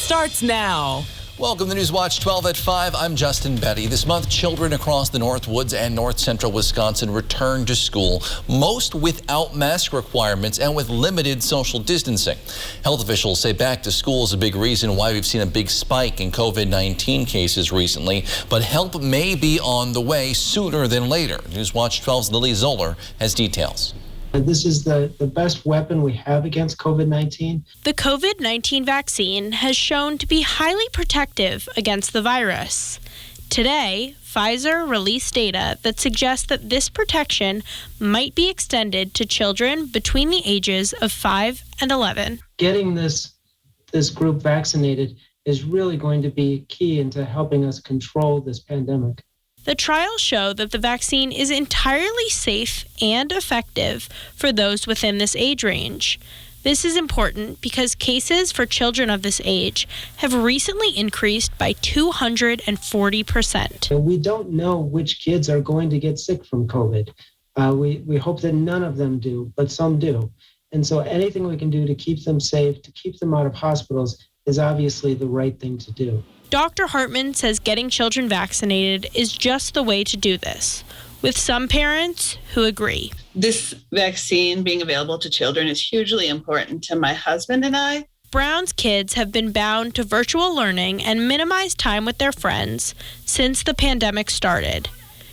starts now. Welcome to Newswatch 12 at 5. I'm Justin Betty. This month, children across the Northwoods and north central Wisconsin return to school, most without mask requirements and with limited social distancing. Health officials say back to school is a big reason why we've seen a big spike in COVID-19 cases recently, but help may be on the way sooner than later. Newswatch 12's Lily Zoller has details. This is the best weapon we have against COVID-19. The COVID-19 vaccine has shown to be highly protective against the virus. Today, Pfizer released data that suggests that this protection might be extended to children between the ages of 5 and 11. Getting this group vaccinated is really going to be key into helping us control this pandemic. The trials show that the vaccine is entirely safe and effective for those within this age range. This is important because cases for children of this age have recently increased by 240%. We don't know which kids are going to get sick from COVID. We hope that none of them do, but some do. And so anything we can do to keep them safe, to keep them out of hospitals, is obviously the right thing to do. Dr. Hartman says getting children vaccinated is just the way to do this, with some parents who agree. This vaccine being available to children is hugely important to my husband and I. Brown's kids have been bound to virtual learning and minimize time with their friends since the pandemic started.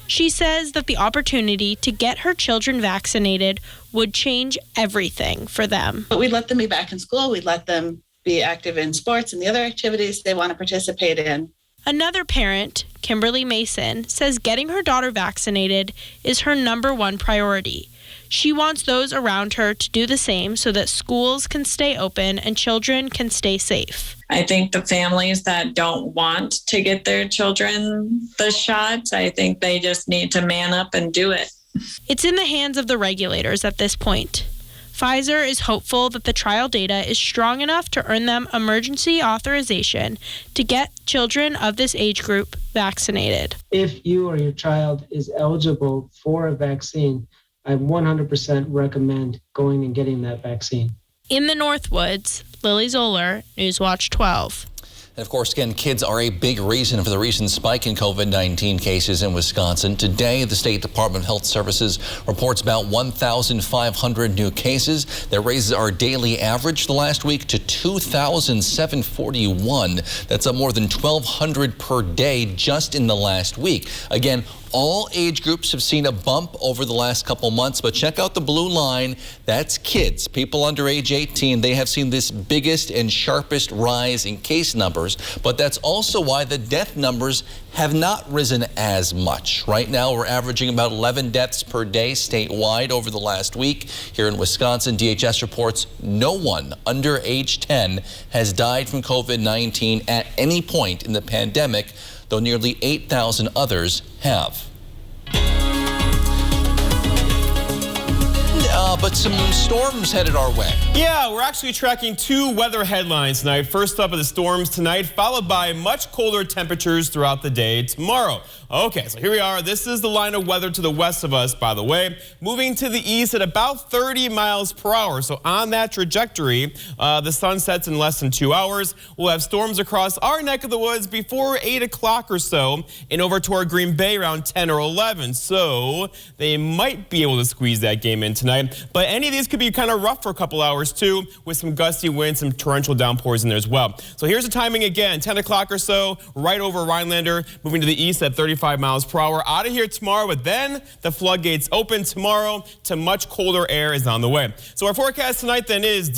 She says that the opportunity to get her children vaccinated would change everything for them. But we'd let them be back in school. We'd let them be active in sports and the other activities they want to participate in. Another parent, Kimberly Mason, says getting her daughter vaccinated is her #1 priority. She wants those around her to do the same so that schools can stay open and children can stay safe. I think the families that don't want to get their children the shot, I think they just need to man up and do it. It's in the hands of the regulators at this point. Pfizer is hopeful that the trial data is strong enough to earn them emergency authorization to get children of this age group vaccinated. If you or your child is eligible for a vaccine, I 100% recommend going and getting that vaccine. In the Northwoods, Lily Zoller, Newswatch 12. And of course, again, kids are a big reason for the recent spike in COVID-19 cases in Wisconsin. Today, the State Department of Health Services reports about 1,500 new cases. That raises our daily average the last week to 2,741. That's up more than 1,200 per day just in the last week. Again, all age groups have seen a bump over the last couple months, but check out the blue line. That's kids, people under age 18. They have seen this biggest and sharpest rise in case numbers, but that's also why the death numbers have not risen as much. Right now, we're averaging about 11 deaths per day statewide over the last week. Here in Wisconsin, DHS reports no one under age 10 has died from COVID-19 at any point in the pandemic, though nearly 8,000 others have. But some storms headed our way. Yeah, we're actually tracking 2 weather headlines tonight. First up are the storms tonight, followed by much colder temperatures throughout the day tomorrow. Okay, so here we are. This is the line of weather to the west of us, by the way, moving to the east at about 30 miles per hour. So on that trajectory, the sun sets in less than 2 hours. We'll have storms across our neck of the woods before 8 o'clock or so and over toward Green Bay around 10 or 11. So they might be able to squeeze that game in tonight. But any of these could be kind of rough for a couple hours, too, with some gusty winds, some torrential downpours in there as well. So here's the timing again, 10 o'clock or so, right over Rhinelander, moving to the east at 35 miles per hour. Out of here tomorrow, but then the floodgates open tomorrow to much colder air is on the way. So our forecast tonight then is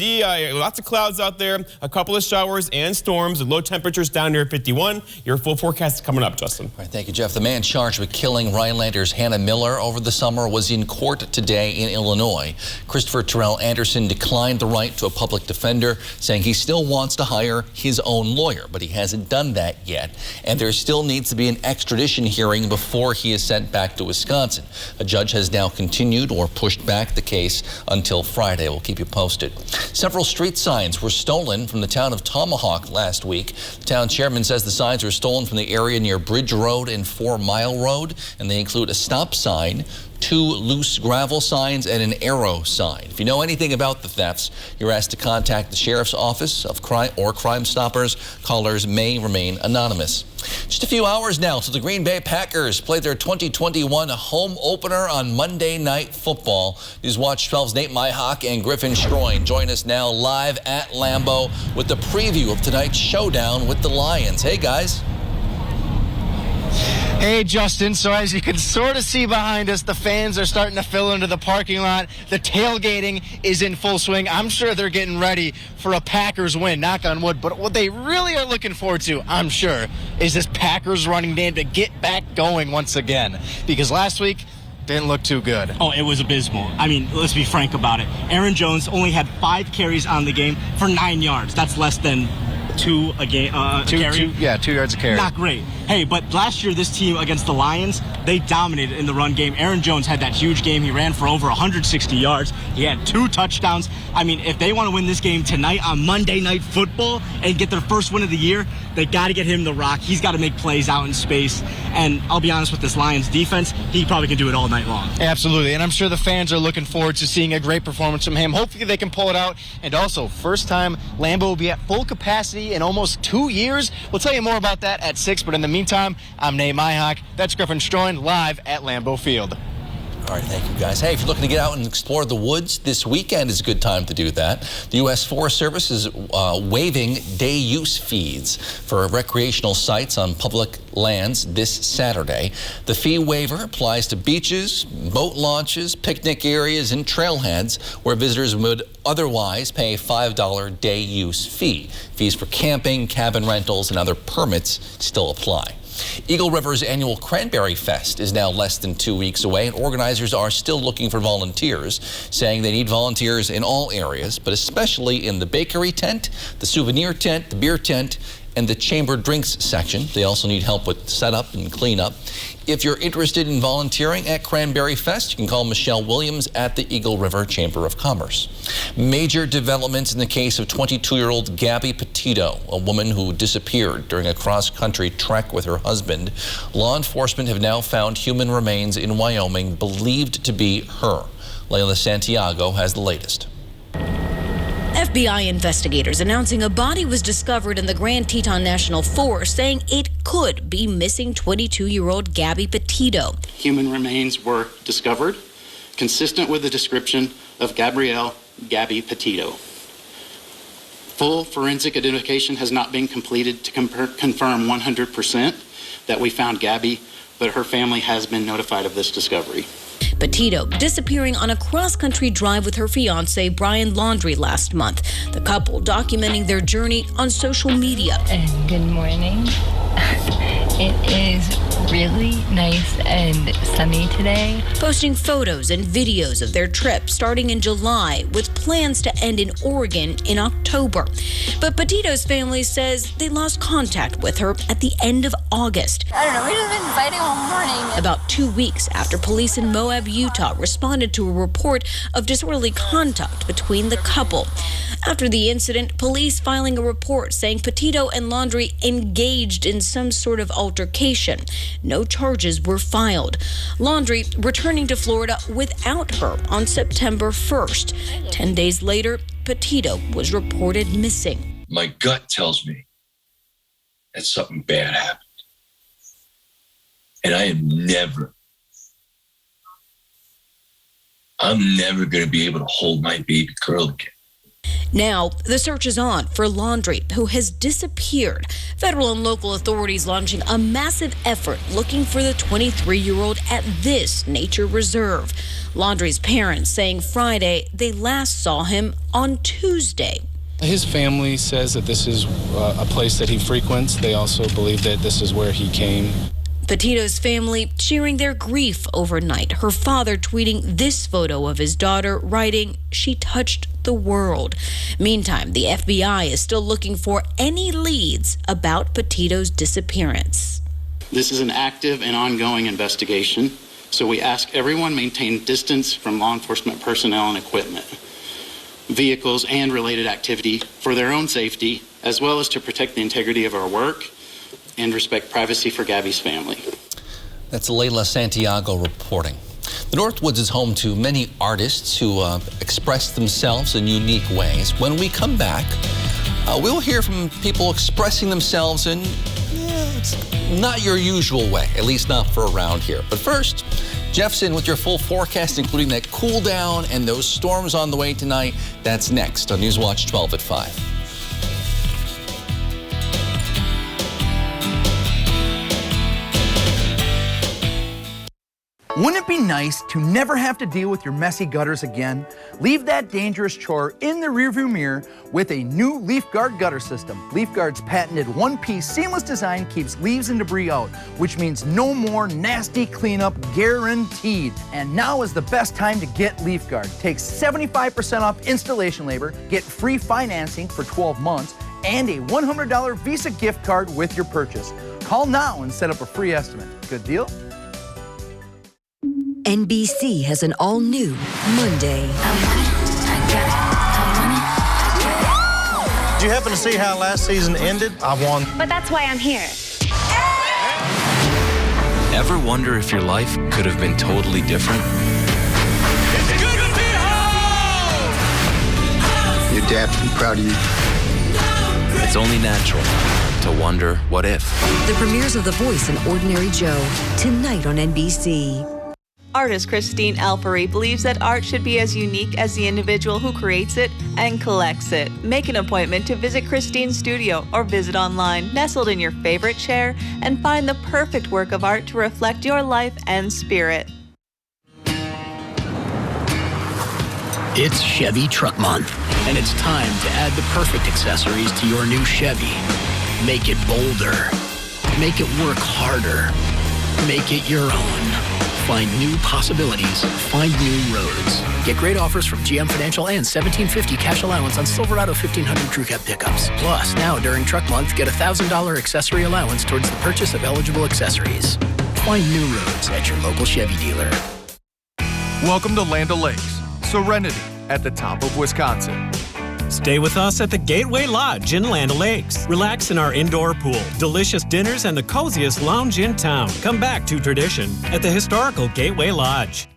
lots of clouds out there, a couple of showers and storms, with low temperatures down near 51. Your full forecast is coming up, Justin. All right, thank you, Jeff. The man charged with killing Rhinelander's Hannah Miller over the summer was in court today in Illinois. Christopher Terrell Anderson declined the right to a public defender, saying he still wants to hire his own lawyer, but he hasn't done that yet. And there still needs to be an extradition hearing before he is sent back to Wisconsin. A judge has now continued or pushed back the case until Friday. We'll keep you posted. Several street signs were stolen from the town of Tomahawk last week. The town chairman says the signs were stolen from the area near Bridge Road and 4 Mile Road, and they include a stop sign, 2 loose gravel signs, and an arrow sign. If you know anything about the thefts, you're asked to contact the Sheriff's Office of Crime or Crime Stoppers. Callers may remain anonymous. Just a few hours now till the Green Bay Packers play their 2021 home opener on Monday Night Football. News Watch 12's Nate Myhock and Griffin Stroin join us now live at Lambeau with the preview of tonight's showdown with the Lions. Hey, guys. Hey, Justin. So as you can sort of see behind us, the fans are starting to fill into the parking lot. The tailgating is in full swing. I'm sure they're getting ready for a Packers win, knock on wood. But what they really are looking forward to, I'm sure, is this Packers running game to get back going once again. Because last week, didn't look too good. Oh, it was abysmal. I mean, let's be frank about it. Aaron Jones only had 5 carries on the game for 9 yards. That's less than 2 a game. 2 yards a carry. Not great. Hey, but last year, this team against the Lions, they dominated in the run game. Aaron Jones had that huge game. He ran for over 160 yards. He had 2 touchdowns. I mean, if they want to win this game tonight on Monday Night Football and get their first win of the year, they got to get him the rock. He's got to make plays out in space. And I'll be honest with this Lions defense, he probably can do it all night long. Absolutely. And I'm sure the fans are looking forward to seeing a great performance from him. Hopefully they can pull it out. And also, first time Lambeau will be at full capacity in almost 2 years. We'll tell you more about that at 6. But in the meantime, I'm Nate Myhock. That's Griffin Stroin live at Lambeau Field. All right, thank you, guys. Hey, if you're looking to get out and explore the woods, this weekend is a good time to do that. The U.S. Forest Service is waiving day use fees for recreational sites on public lands this Saturday. The fee waiver applies to beaches, boat launches, picnic areas, and trailheads where visitors would otherwise pay a $5 day use fee. Fees for camping, cabin rentals, and other permits still apply. Eagle River's annual Cranberry Fest is now less than 2 weeks away, and organizers are still looking for volunteers, saying they need volunteers in all areas, but especially in the bakery tent, the souvenir tent, the beer tent, and the chambered drinks section. They also need help with setup and cleanup. If you're interested in volunteering at Cranberry Fest, you can call Michelle Williams at the Eagle River Chamber of Commerce. Major developments in the case of 22-year-old Gabby Petrato, a woman who disappeared during a cross-country trek with her husband. Law enforcement have now found human remains in Wyoming believed to be her. Layla Santiago has the latest. FBI investigators announcing a body was discovered in the Grand Teton National Forest, saying it could be missing 22-year-old Gabby Petrato. Human remains were discovered, consistent with the description of Gabby Petrato. Full forensic identification has not been completed to confirm 100% that we found Gabby, but her family has been notified of this discovery. Petrato disappearing on a cross-country drive with her fiance, Brian Laundrie, last month. The couple documenting their journey on social media. And good morning. It is really nice and sunny today. Posting photos and videos of their trip starting in July with plans to end in Oregon in October. But Petrato's family says they lost contact with her at the end of August. I don't know, we just been fighting all morning. About 2 weeks after police in Moab, Utah responded to a report of disorderly conduct between the couple. After the incident, police filing a report saying Petrato and Laundrie engaged in some sort of altercation. No charges were filed. Laundrie returning to Florida without her on September 1st. 10 days later, Petrato was reported missing. My gut tells me that something bad happened. And I'm never going to be able to hold my baby girl again. Now, the search is on for Laundrie, who has disappeared. Federal and local authorities launching a massive effort looking for the 23-year-old at this nature reserve. Laundrie's parents saying Friday they last saw him on Tuesday. His family says that this is a place that he frequents. They also believe that this is where he came. Petrato's family sharing their grief overnight. Her father tweeting this photo of his daughter, writing, "She touched the world." Meantime, the FBI is still looking for any leads about Petrato's disappearance. This is an active and ongoing investigation, so we ask everyone maintain distance from law enforcement personnel and equipment, vehicles, and related activity for their own safety, as well as to protect the integrity of our work and respect privacy for Gabby's family. That's Layla Santiago reporting. The Northwoods is home to many artists who express themselves in unique ways. When we come back, we'll hear from people expressing themselves in it's not your usual way, at least not for around here. But first, Jeff's in with your full forecast, including that cool down and those storms on the way tonight. That's next on Newswatch 12 at 5. Wouldn't it be nice to never have to deal with your messy gutters again? Leave that dangerous chore in the rearview mirror with a new LeafGuard gutter system. LeafGuard's patented one-piece seamless design keeps leaves and debris out, which means no more nasty cleanup guaranteed. And now is the best time to get LeafGuard. Take 75% off installation labor, get free financing for 12 months, and a $100 Visa gift card with your purchase. Call now and set up a free estimate. Good deal? NBC has an all-new Monday. Did you happen to see how last season ended? I won. But that's why I'm here. Ever wonder if your life could have been totally different? Your dad would be proud of you. It's only natural to wonder what if. The premieres of The Voice and Ordinary Joe, tonight on NBC. Artist Christine Alpery believes that art should be as unique as the individual who creates it and collects it. Make an appointment to visit Christine's studio or visit online, nestled in your favorite chair, and find the perfect work of art to reflect your life and spirit. It's Chevy Truck Month, and it's time to add the perfect accessories to your new Chevy. Make it bolder. Make it work harder. Make it your own. Find new possibilities. Find new roads. Get great offers from GM Financial and $1,750 cash allowance on Silverado 1500 Crew Cab pickups. Plus, now during Truck Month, get a $1,000 accessory allowance towards the purchase of eligible accessories. Find new roads at your local Chevy dealer. Welcome to Land O'Lakes, Serenity at the top of Wisconsin. Stay with us at the Gateway Lodge in Land O'Lakes. Relax in our indoor pool, delicious dinners, and the coziest lounge in town. Come back to tradition at the historical Gateway Lodge.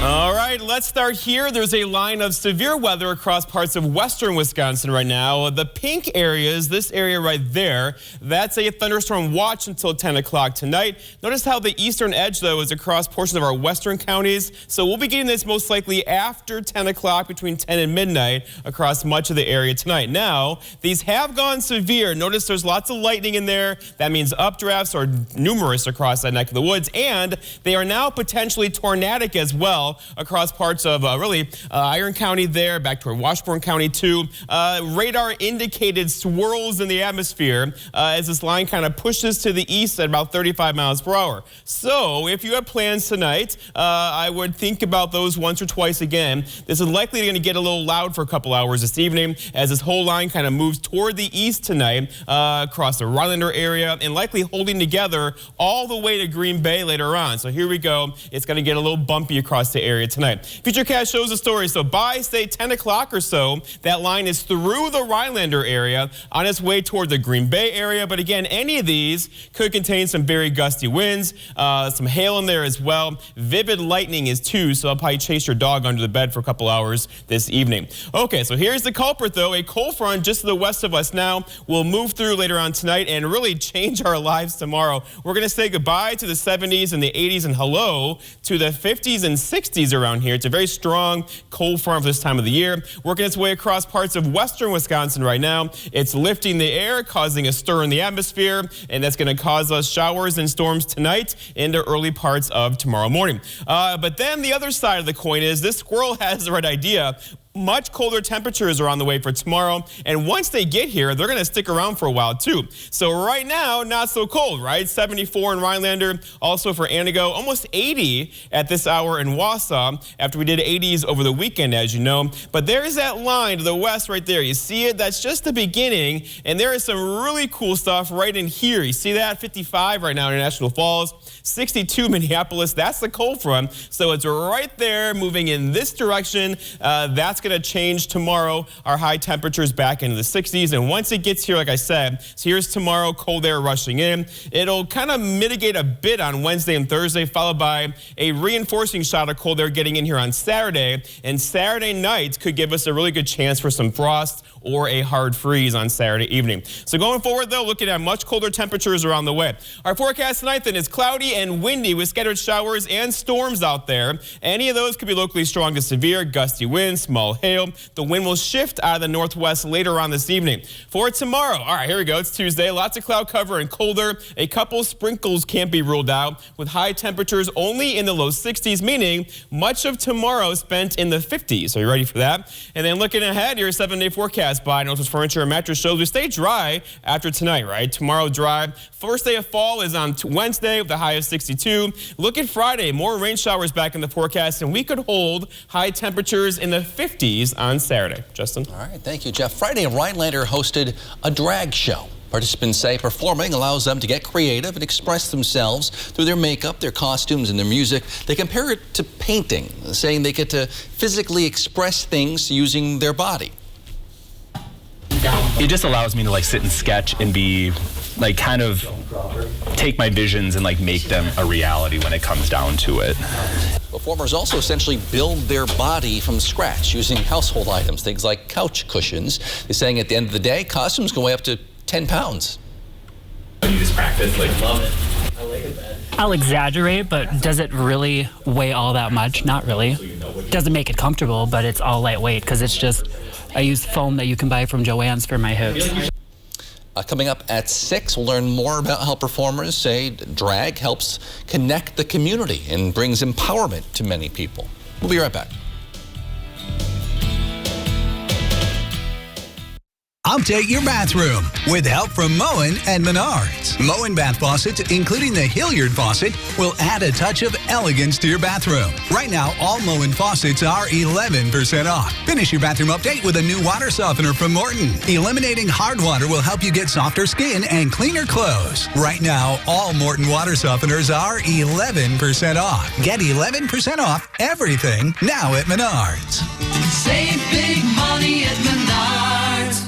All right, let's start here. There's a line of severe weather across parts of western Wisconsin right now. The pink areas, this area right there, that's a thunderstorm watch until 10 o'clock tonight. Notice how the eastern edge, though, is across portions of our western counties. So we'll be getting this most likely after 10 o'clock, between 10 and midnight, across much of the area tonight. Now, these have gone severe. Notice there's lots of lightning in there. That means updrafts are numerous across that neck of the woods, and they are now potentially tornadic as well across parts of Iron County there, back toward Washburn County too. Radar indicated swirls in the atmosphere as this line kind of pushes to the east at about 35 miles per hour. So if you have plans tonight, I would think about those once or twice again. This is likely going to get a little loud for a couple hours this evening as this whole line kind of moves toward the east tonight across the Rhinelander area and likely holding together all the way to Green Bay later on. So here we go. It's going to get a little bumpy across the area tonight. Futurecast shows the story. So by, say, 10 o'clock or so, that line is through the Rhinelander area on its way toward the Green Bay area. But again, any of these could contain some very gusty winds, some hail in there as well. Vivid lightning is too, so I'll probably chase your dog under the bed for a couple hours this evening. Okay, so here's the culprit, though. A cold front just to the west of us now will move through later on tonight and really change our lives tomorrow. We're going to say goodbye to the 70s and the 80s and hello to the 50s and 60s around here. It's a very strong cold front for this time of the year, working its way across parts of western Wisconsin right now. It's lifting the air, causing a stir in the atmosphere, and that's going to cause us showers and storms tonight into early parts of tomorrow morning. But then the other side of the coin is this squirrel has the right idea. Much colder temperatures are on the way for tomorrow, and once they get here, they're going to stick around for a while too. So right now, not so cold, right? 74 in Rhinelander, also for Antigo, almost 80 at this hour in Wausau, after we did 80s over the weekend, as you know. But there's that line to the west right there. You see it? That's just the beginning, and there is some really cool stuff right in here. You see that? 55 right now in National Falls, 62 Minneapolis. That's the cold front, so it's right there moving in this direction. That's going going to change tomorrow. Our high temperatures back into the 60s. And once it gets here, like I said, so here's tomorrow, cold air rushing in. It'll kind of mitigate a bit on Wednesday and Thursday, followed by a reinforcing shot of cold air getting in here on Saturday. And Saturday night could give us a really good chance for some frost or a hard freeze on Saturday evening. So going forward, though, looking at much colder temperatures around the way. Our forecast tonight, then, is cloudy and windy with scattered showers and storms out there. Any of those could be locally strong to severe, gusty winds, small hail. The wind will shift out of the northwest later on this evening. For tomorrow, all right, here we go. It's Tuesday. Lots of cloud cover and colder. A couple sprinkles can't be ruled out, with high temperatures only in the low 60s, meaning much of tomorrow spent in the 50s. Are you ready for that? And then looking ahead, your 7-day forecast by Northwest Furniture and Mattress shows we stay dry after tonight, right? Tomorrow dry. First day of fall is on Wednesday with the high of 62. Look at Friday, more rain showers back in the forecast, and we could hold high temperatures in the 50s on Saturday. Justin? All right, thank you, Jeff. Friday, Rhinelander hosted a drag show. Participants say performing allows them to get creative and express themselves through their makeup, their costumes, and their music. They compare it to painting, saying they get to physically express things using their body. It just allows me to like sit and sketch and be like kind of take my visions and like make them a reality when it comes down to it. Performers also essentially build their body from scratch using household items, things like couch cushions. They're saying at the end of the day, costumes can weigh up to 10 pounds. You just practice, like, love it. I like it, man. I'll exaggerate, but does it really weigh all that much? Not really. It doesn't make it comfortable, but it's all lightweight because it's just, I use foam that you can buy from Joann's for my hips. Coming up at 6, we'll learn more about how performers say drag helps connect the community and brings empowerment to many people. We'll be right back. Update your bathroom with help from Moen and Menards. Moen bath faucets, including the Hilliard faucet, will add a touch of elegance to your bathroom. Right now, all Moen faucets are 11% off. Finish your bathroom update with a new water softener from Morton. Eliminating hard water will help you get softer skin and cleaner clothes. Right now, all Morton water softeners are 11% off. Get 11% off everything now at Menards. Save big money at Menards.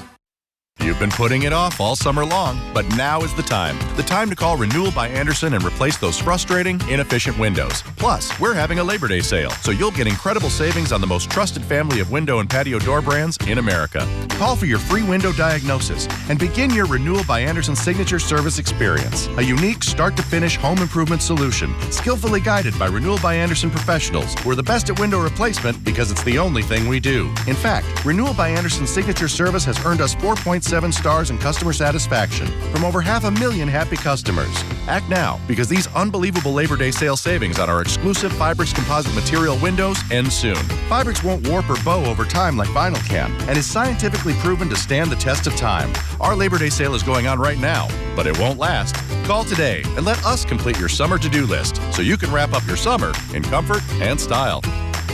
You've been putting it off all summer long, but now is the time. The time to call Renewal by Andersen and replace those frustrating, inefficient windows. Plus, we're having a Labor Day sale, so you'll get incredible savings on the most trusted family of window and patio door brands in America. Call for your free window diagnosis and begin your Renewal by Andersen signature service experience. A unique start-to-finish home improvement solution, skillfully guided by Renewal by Andersen professionals who are the best at window replacement because it's the only thing we do. In fact, Renewal by Andersen signature service has earned us 4.7 stars in customer satisfaction from over 500,000 happy customers. Act now, because these unbelievable Labor Day sale savings on our exclusive Fibrix composite material windows end soon. Fibrix won't warp or bow over time like vinyl can, and is scientifically proven to stand the test of time. Our Labor Day sale is going on right now, but it won't last. Call today and let us complete your summer to-do list so you can wrap up your summer in comfort and style.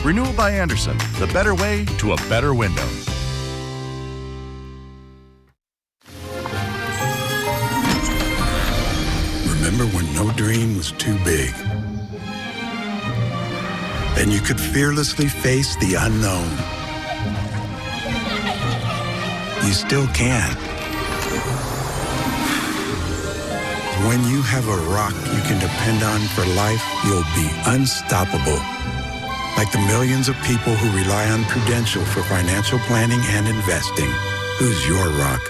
Renewal by Andersen, the better way to a better window. Remember when no dream was too big? And you could fearlessly face the unknown. You still can. When you have a rock you can depend on for life, you'll be unstoppable. Like the millions of people who rely on Prudential for financial planning and investing. Who's your rock?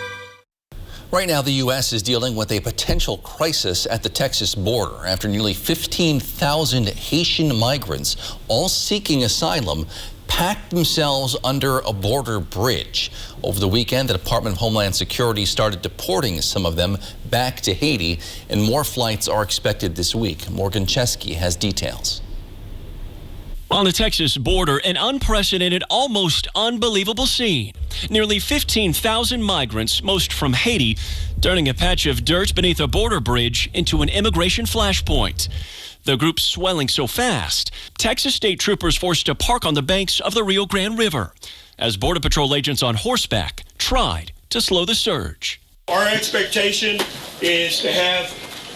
Right now, the U.S. is dealing with a potential crisis at the Texas border after nearly 15,000 Haitian migrants, all seeking asylum, packed themselves under a border bridge. Over the weekend, the Department of Homeland Security started deporting some of them back to Haiti, and more flights are expected this week. Morgan Chesky has details. On the Texas border, an unprecedented, almost unbelievable scene. Nearly 15,000 migrants, most from Haiti, turning a patch of dirt beneath a border bridge into an immigration flashpoint. The group swelling so fast, Texas state troopers forced to park on the banks of the Rio Grande River as Border Patrol agents on horseback tried to slow the surge. Our expectation is to have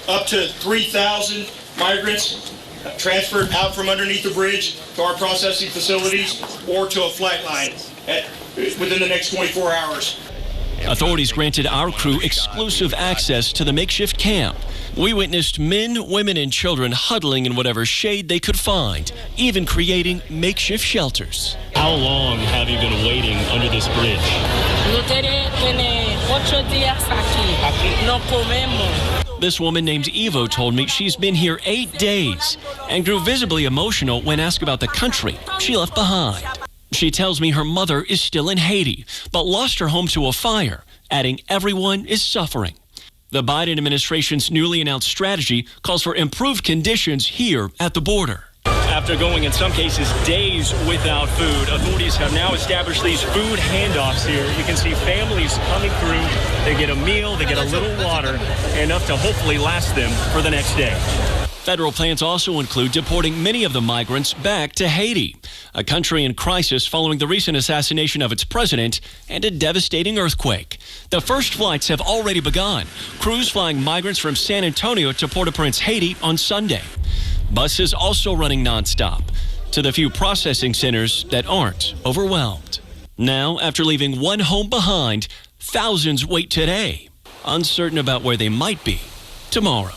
up to 3,000 migrants transferred out from underneath the bridge to our processing facilities or to a flight line within the next 24 hours. Authorities granted our crew exclusive access to the makeshift camp. We witnessed men, women, and children huddling in whatever shade they could find, even creating makeshift shelters. How long have you been waiting under this bridge? This woman named Evo told me she's been here 8 days and grew visibly emotional when asked about the country she left behind. She tells me her mother is still in Haiti, but lost her home to a fire, adding everyone is suffering. The Biden administration's newly announced strategy calls for improved conditions here at the border. After going, in some cases, days without food, authorities have now established these food handoffs here. You can see families coming through. They get a meal, they get a little water, enough to hopefully last them for the next day. Federal plans also include deporting many of the migrants back to Haiti, a country in crisis following the recent assassination of its president and a devastating earthquake. The first flights have already begun. Crews flying migrants from San Antonio to Port-au-Prince, Haiti on Sunday. Buses also running nonstop to the few processing centers that aren't overwhelmed. Now, after leaving one home behind, thousands wait today, uncertain about where they might be tomorrow.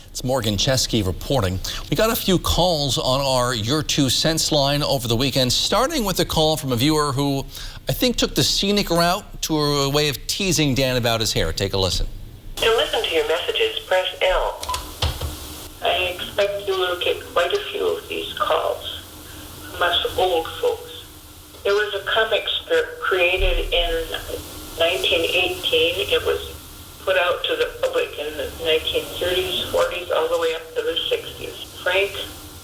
It's Morgan Chesky reporting. We got a few calls on our Your 2 Cents line over the weekend, starting with a call from a viewer who I think took the scenic route to a way of teasing Dan about his hair. Take a listen. To listen to your messages, press L. I expect you will get quite a few of these calls from us old folks. There was a comic strip created in 1918. It was put out to the public in the 1930s, 40s, all the way up to the 60s. Frank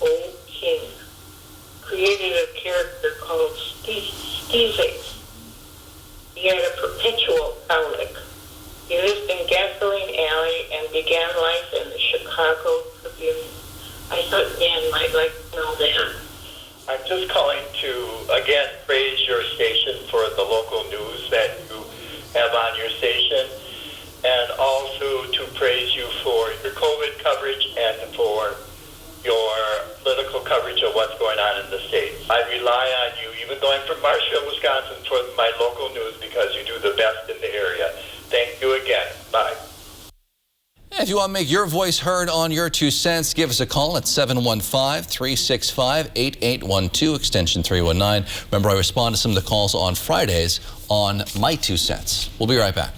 O. King created a character called Steezace. He had a perpetual cowlick. He lived in Gasoline Alley and began life in the Chicago Tribune. I thought Dan might like to know that. I'm just calling to, again, praise your station for the local news that you have on your station, and also to praise you for your COVID coverage and for your political coverage of what's going on in the state. I rely on you, even though I'm from Marshfield, Wisconsin, for my local news because you do the best in the area. Thank you again. Bye. If you want to make your voice heard on Your 2 Cents, give us a call at 715-365-8812, extension 319. Remember, I respond to some of the calls on Fridays on My 2 Cents. We'll be right back.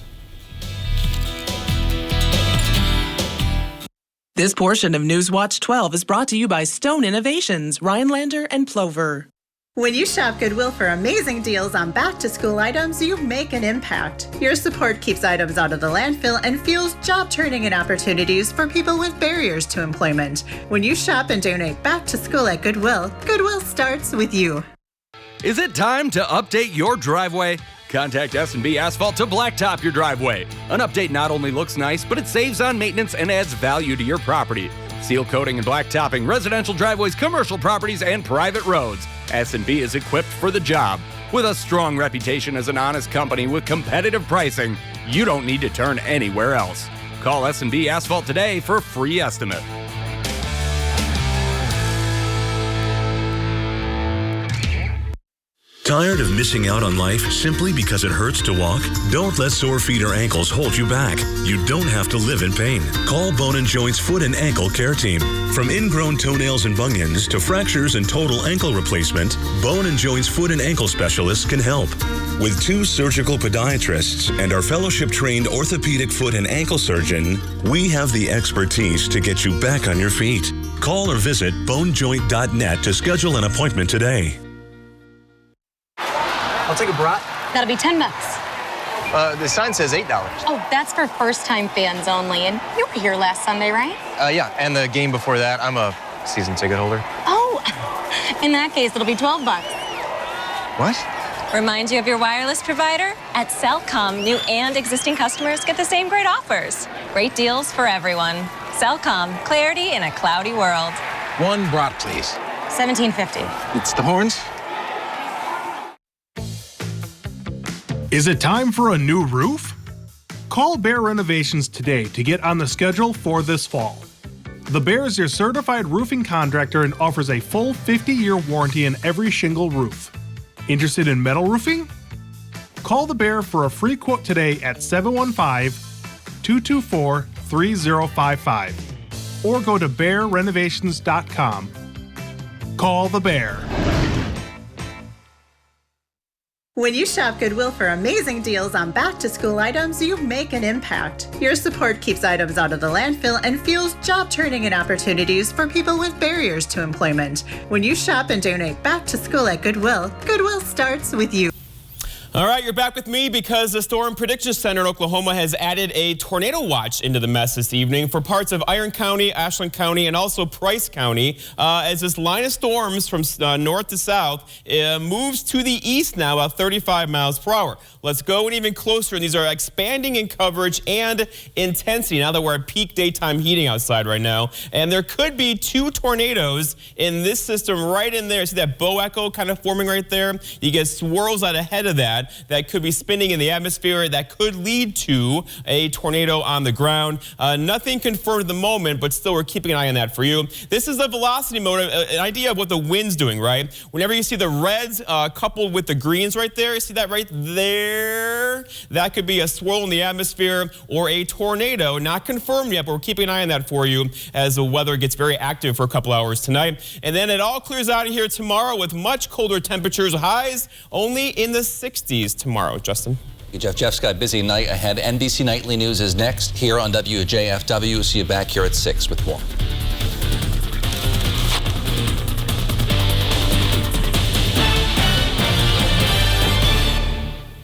This portion of Newswatch 12 is brought to you by Stone Innovations, Rhinelander and Plover. When you shop Goodwill for amazing deals on back-to-school items, you make an impact. Your support keeps items out of the landfill and fuels job training and opportunities for people with barriers to employment. When you shop and donate back to school at Goodwill, Goodwill starts with you. Is it time to update your driveway? Contact S&B Asphalt to blacktop your driveway. An update not only looks nice, but it saves on maintenance and adds value to your property. Seal coating and blacktopping residential driveways, commercial properties, and private roads. S&B is equipped for the job. With a strong reputation as an honest company with competitive pricing, you don't need to turn anywhere else. Call S&B Asphalt today for a free estimate. Tired of missing out on life simply because it hurts to walk? Don't let sore feet or ankles hold you back. You don't have to live in pain. Call Bone & Joint's Foot and Ankle Care Team. From ingrown toenails and bunions to fractures and total ankle replacement, Bone & Joint's Foot and Ankle Specialists can help. With 2 surgical podiatrists and our fellowship-trained orthopedic foot and ankle surgeon, we have the expertise to get you back on your feet. Call or visit bonejoint.net to schedule an appointment today. I'll take a brat. That'll be $10. The sign says $8. Oh, that's for first-time fans only. And you were here last Sunday, right? Yeah, and the game before that, I'm a season ticket holder. Oh, in that case, it'll be $12. What? Remind you of your wireless provider? At Cellcom, new and existing customers get the same great offers. Great deals for everyone. Cellcom, clarity in a cloudy world. One brat, please. $17.50. It's the horns. Is it time for a new roof? Call Bear Renovations today to get on the schedule for this fall. The Bear is your certified roofing contractor and offers a full 50-year warranty on every shingle roof. Interested in metal roofing? Call The Bear for a free quote today at 715-224-3055 or go to bearrenovations.com. Call The Bear. When you shop Goodwill for amazing deals on back-to-school items, you make an impact. Your support keeps items out of the landfill and fuels job-training and opportunities for people with barriers to employment. When you shop and donate back to school at Goodwill, Goodwill starts with you. All right, you're back with me because the Storm Prediction Center in Oklahoma has added a tornado watch into the mess this evening for parts of Iron County, Ashland County, and also Price County. As this line of storms from north to south moves to the east now at 35 miles per hour. Let's go and even closer, and these are expanding in coverage and intensity now that we're at peak daytime heating outside right now. And there could be 2 tornadoes in this system right in there. See that bow echo kind of forming right there? You get swirls out ahead of that could be spinning in the atmosphere that could lead to a tornado on the ground. Nothing confirmed at the moment, but still we're keeping an eye on that for you. This is the velocity mode, an idea of what the wind's doing, right? Whenever you see the reds coupled with the greens right there, you see that right there? That could be a swirl in the atmosphere or a tornado. Not confirmed yet, but we're keeping an eye on that for you as the weather gets very active for a couple hours tonight. And then it all clears out of here tomorrow with much colder temperatures, highs only in the 60s tomorrow. Justin? Hey, Jeff. Jeff's got a busy night ahead. NBC Nightly News is next here on WJFW. See you back here at 6 with more.